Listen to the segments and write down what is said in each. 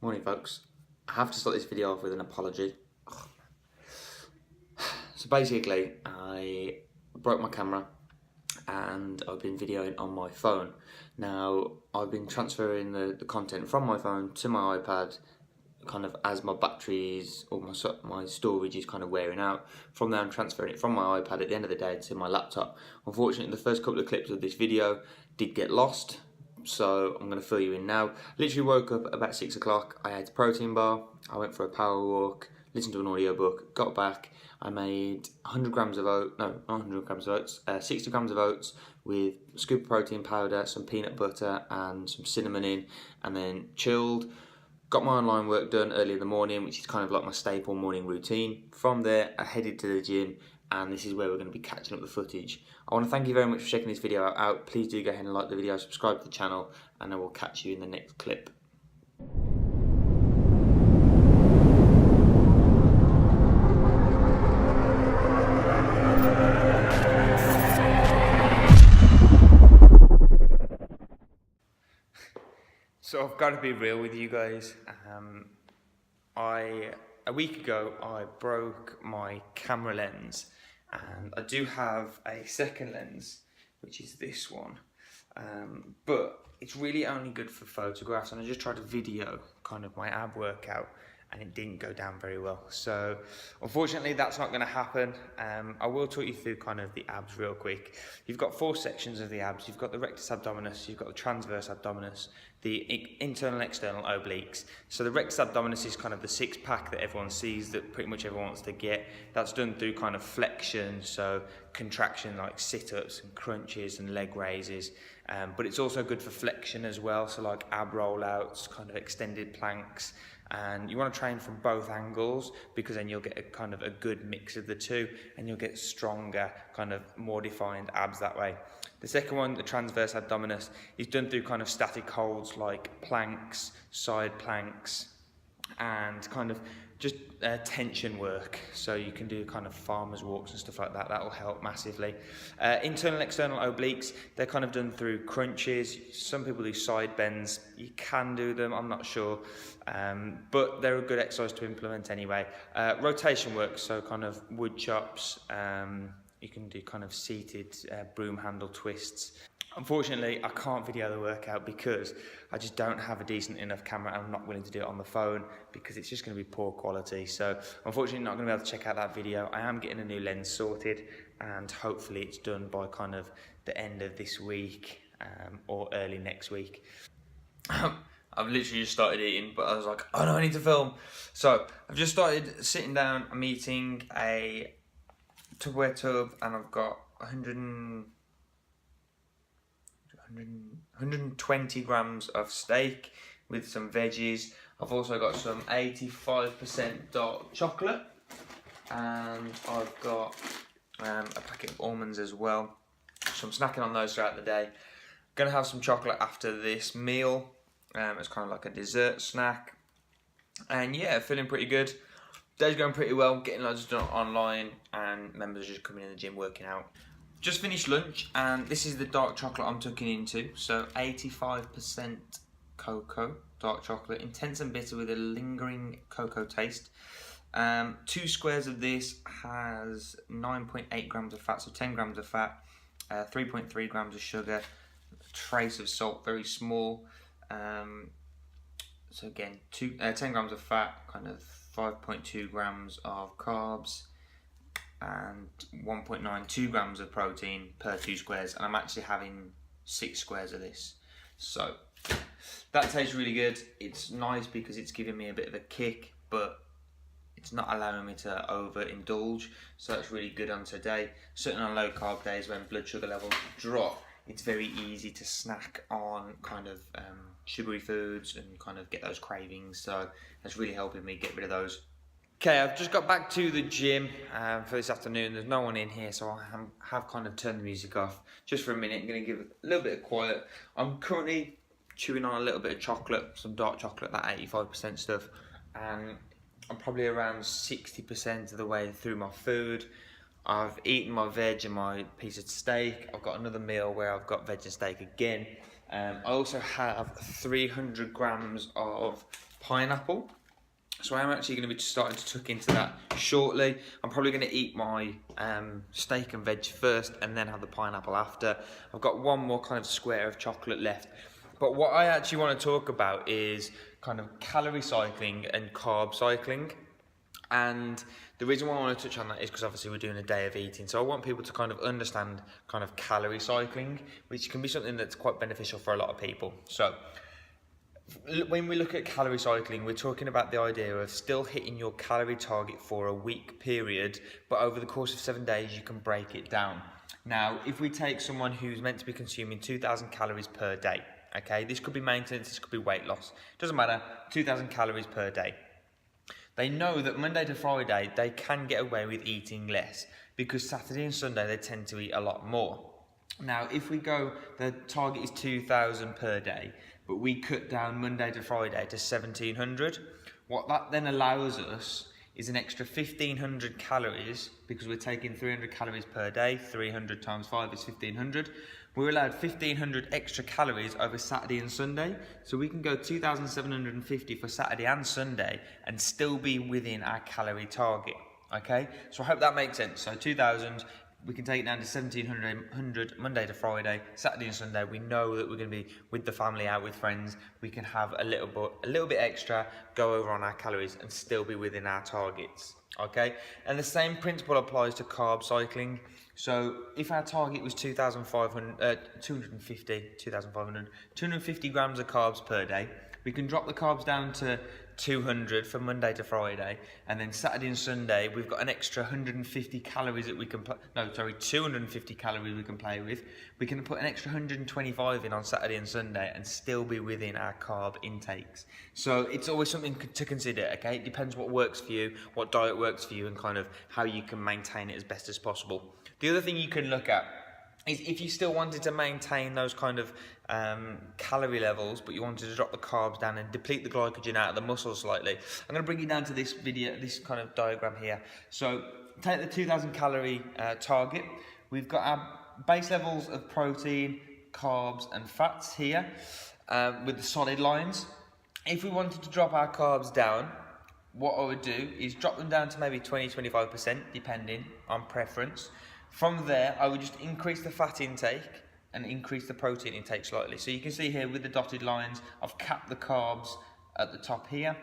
Morning folks, I have to start this video off with an apology. So basically, I broke my camera and I've been videoing on my phone. Now, I've been transferring the content from my phone to my iPad kind of as my batteries or my storage is kind of wearing out. From there I'm transferring it from my iPad at the end of the day to my laptop. Unfortunately, the first couple of clips of this video did get lost, so I'm going to fill you in now. Literally woke up about 6 o'clock, I ate a protein bar, I went for a power walk, listened to an audiobook, got back, I made 100 grams of oats, no, not 100 grams of oats, 60 grams of oats with a scoop of protein powder, some peanut butter and some cinnamon in, and then chilled. Got my online work done early in the morning, which is kind of like my staple morning routine. From there, I headed to the gym, and this is where we're going to be catching up the footage. I want to thank you very much for checking this video out. Please do go ahead and like the video, subscribe to the channel, and I will catch you in the next clip. So I've got to be real with you guys. A week ago I broke my camera lens, and I do have a second lens, which is this one, but it's really only good for photographs, and I just tried to video kind of my ab workout and it didn't go down very well. So unfortunately that's not going to happen. I will talk you through kind of the abs real quick. You've got 4 sections of the abs. You've got the rectus abdominis, you've got the transverse abdominis, the internal and external obliques. So the rectus abdominis is kind of the 6-pack that everyone sees, that pretty much everyone wants to get. That's done through kind of flexion, so contraction like sit-ups and crunches and leg raises. But it's also good for flexion as well, so like ab rollouts, kind of extended planks. And you want to train from both angles, because then you'll get a kind of a good mix of the two, and you'll get stronger, kind of more defined abs that way. The second one, the transverse abdominis, is done through kind of static holds like planks, side planks, and kind of just tension work. So you can do kind of farmers walks and stuff like that. That will help massively. Internal and external obliques, they're kind of done through crunches. Some people do side bends. You can do them, I'm not sure, but they're a good exercise to implement anyway. Rotation work, so kind of wood chops. You can do kind of seated broom handle twists. Unfortunately, I can't video the workout because I just don't have a decent enough camera, and I'm not willing to do it on the phone because it's just going to be poor quality. So unfortunately, not going to be able to check out that video. I am getting a new lens sorted, and hopefully it's done by kind of the end of this week or early next week. I've literally just started eating, but I was like, oh no, I need to film. So I've just started sitting down. I'm eating a Tupperware tub, and I've got 120 grams of steak with some veggies. I've also got some 85% dark chocolate, and I've got a packet of almonds as well. So I'm snacking on those throughout the day. Gonna have some chocolate after this meal. It's kind of like a dessert snack, and yeah, feeling pretty good. Day's going pretty well, getting loads done online, and members are just coming in the gym working out. Just finished lunch, and this is the dark chocolate I'm tucking into. So 85% cocoa, dark chocolate, intense and bitter with a lingering cocoa taste. 2 squares of this has 9.8 grams of fat, so 10 grams of fat, 3.3 grams of sugar, a trace of salt, very small. So again, 10 grams of fat, kind of 5.2 grams of carbs, and 1.92 grams of protein per 2 squares, and I'm actually having 6 squares of this. So that tastes really good. It's nice because it's giving me a bit of a kick, but it's not allowing me to overindulge, so that's really good on today. Certainly on low carb days when blood sugar levels drop, it's very easy to snack on kind of sugary foods and kind of get those cravings, so that's really helping me get rid of those. Okay, I've just got back to the gym for this afternoon. There's no one in here, so I have kind of turned the music off just for a minute. I'm going to give it a little bit of quiet. I'm currently chewing on a little bit of chocolate, some dark chocolate, that 85% stuff, and I'm probably around 60% of the way through my food. I've eaten my veg and my piece of steak. I've got another meal where I've got veg and steak again. I also have 300 grams of pineapple. So I'm actually going to be starting to tuck into that shortly. I'm probably going to eat my steak and veg first and then have the pineapple after. I've got one more kind of square of chocolate left. But what I actually want to talk about is kind of calorie cycling and carb cycling. And the reason why I want to touch on that is because obviously we're doing a day of eating. So I want people to kind of understand kind of calorie cycling, which can be something that's quite beneficial for a lot of people. So when we look at calorie cycling, we're talking about the idea of still hitting your calorie target for a week period, but over the course of 7 days, you can break it down. Now, if we take someone who's meant to be consuming 2,000 calories per day, okay, this could be maintenance, this could be weight loss, doesn't matter, 2,000 calories per day. They know that Monday to Friday, they can get away with eating less because Saturday and Sunday, they tend to eat a lot more. Now, if we go, the target is 2,000 per day, but we cut down Monday to Friday to 1,700. What that then allows us is an extra 1,500 calories because we're taking 300 calories per day. 300 times 5 is 1,500. We're allowed 1,500 extra calories over Saturday and Sunday. So we can go 2,750 for Saturday and Sunday and still be within our calorie target. Okay, so I hope that makes sense. So 2,000, we can take it down to 1,700 Monday to Friday, Saturday and Sunday. We know that we're going to be with the family, out with friends. We can have a little bit extra, go over on our calories and still be within our targets. Okay, and the same principle applies to carb cycling. So if our target was 250 grams of carbs per day, we can drop the carbs down to 200 for Monday to Friday, and then Saturday and Sunday we've got an extra 150 calories that we can 250 calories we can play with. We can put an extra 125 in on Saturday and Sunday and still be within our carb intakes. So it's always something to consider. Okay, it depends what works for you, what diet works for you, and kind of how you can maintain it as best as possible. The other thing you can look at is if you still wanted to maintain those kind of calorie levels, but you wanted to drop the carbs down and deplete the glycogen out of the muscles slightly. I'm going to bring you down to this video, this kind of diagram here. So take the 2,000 calorie target. We've got our base levels of protein, carbs and fats here with the solid lines. If we wanted to drop our carbs down, what I would do is drop them down to maybe 20-25%, depending on preference. From there, I would just increase the fat intake and increase the protein intake slightly. So you can see here with the dotted lines, I've capped the carbs at the top here,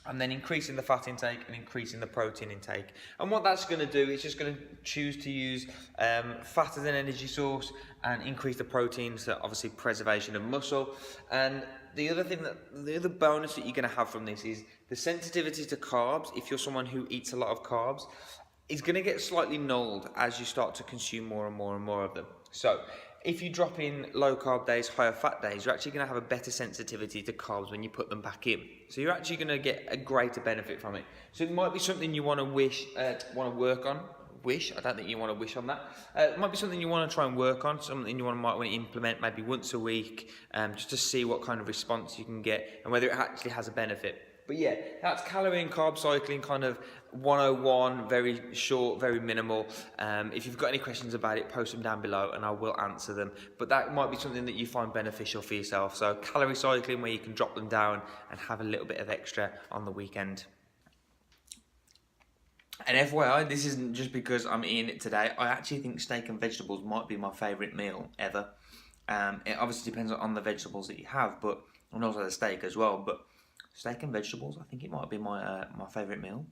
and then increasing the fat intake and increasing the protein intake. And what that's going to do is just going to choose to use fat as an energy source and increase the protein, so obviously preservation of muscle. And the other bonus that you're going to have from this is the sensitivity to carbs. If you're someone who eats a lot of carbs, is going to get slightly nulled as you start to consume more and more and more of them. So if you drop in low carb days, higher fat days, you're actually going to have a better sensitivity to carbs when you put them back in. So you're actually going to get a greater benefit from it. So it might be something you want to work on. I don't think you want to wish on that. It might be something you want to try and work on, something you might want to implement maybe once a week, just to see what kind of response you can get and whether it actually has a benefit. But yeah, that's calorie and carb cycling kind of 101, very short, very minimal. If you've got any questions about it, post them down below and I will answer them. But that might be something that you find beneficial for yourself. So calorie cycling, where you can drop them down and have a little bit of extra on the weekend. And FYI, this isn't just because I'm eating it today. I actually think steak and vegetables might be my favourite meal ever. It obviously depends on the vegetables that you have, and also the steak as well. But steak and vegetables, I think it might be my favourite meal.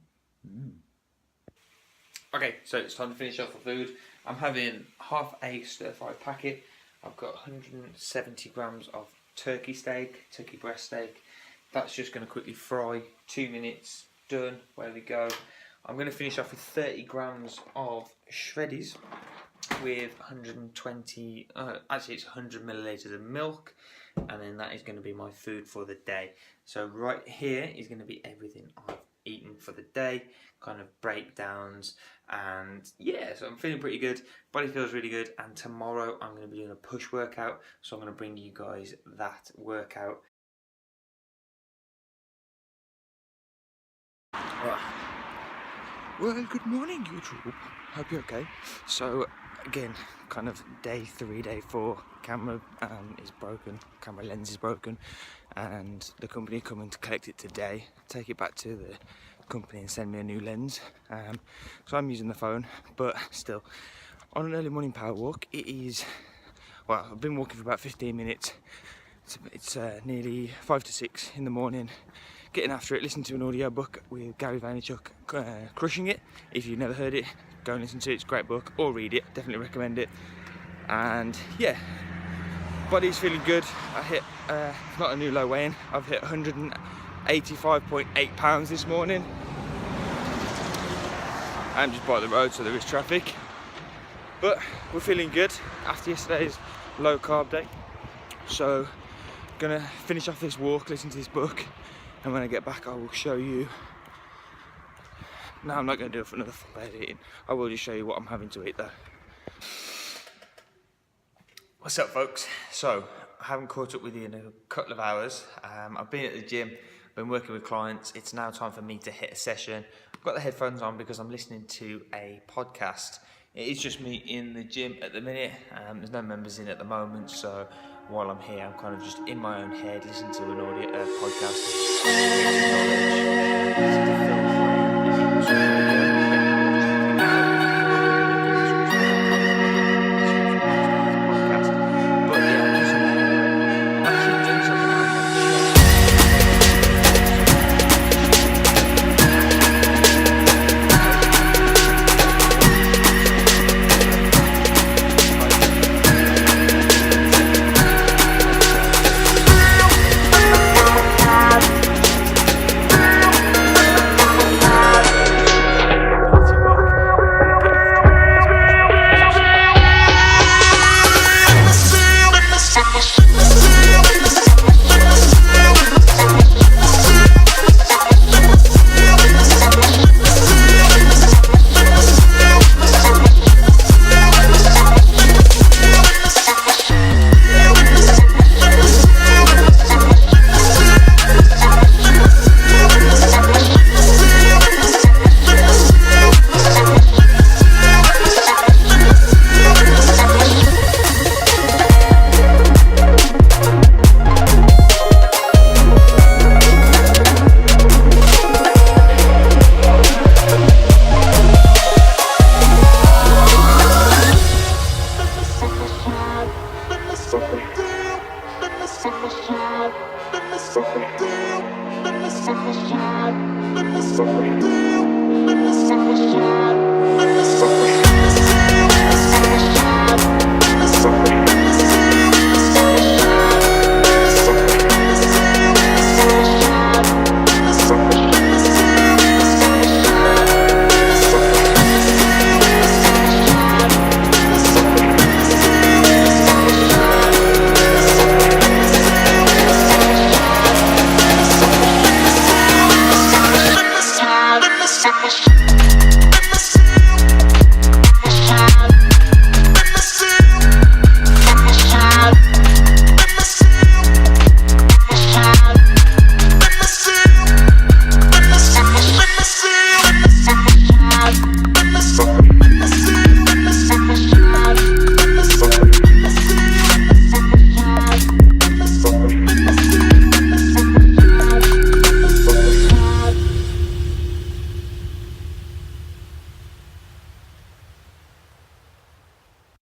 Okay, so it's time to finish off the food. I'm having half a stir-fried packet. I've got 170 grams of turkey breast steak. That's just going to quickly fry, 2 minutes, done, away we go. I'm going to finish off with 30 grams of shreddies with 120, actually it's 100 millilitres of milk, and then that is going to be my food for the day. So right here is going to be everything I've eaten for the day, kind of breakdowns, and yeah, so I'm feeling pretty good, body feels really good, and tomorrow I'm going to be doing a push workout, so I'm going to bring you guys that workout. Well, good morning YouTube, hope you're okay. So again, kind of day 3, day 4, camera is broken, camera lens is broken. and the company are coming to collect it today, take it back to the company and send me a new lens. So I'm using the phone, but still, on an early morning power walk, it is, well, I've been walking for about 15 minutes. It's nearly 5 to 6 in the morning, getting after it, listening to an audio book with Gary Vaynerchuk, Crushing It. If you've never heard it, go and listen to it, it's a great book, or read it, definitely recommend it. And yeah, body's feeling good. I hit, not a new low weigh-in, I've hit 185.8 pounds this morning. I'm just by the road, so there is traffic. But we're feeling good after yesterday's low carb day. So, gonna finish off this walk, listen to this book, and when I get back I will show you. No, I'm not gonna do it for another full day of eating. I will just show you what I'm having to eat though. What's up, folks? So, I haven't caught up with you in a couple of hours. I've been at the gym, been working with clients. It's now time for me to hit a session. I've got the headphones on because I'm listening to a podcast. It is just me in the gym at the minute. There's no members in at the moment, so while I'm here, I'm kind of just in my own head, listening to an audio podcast. Let me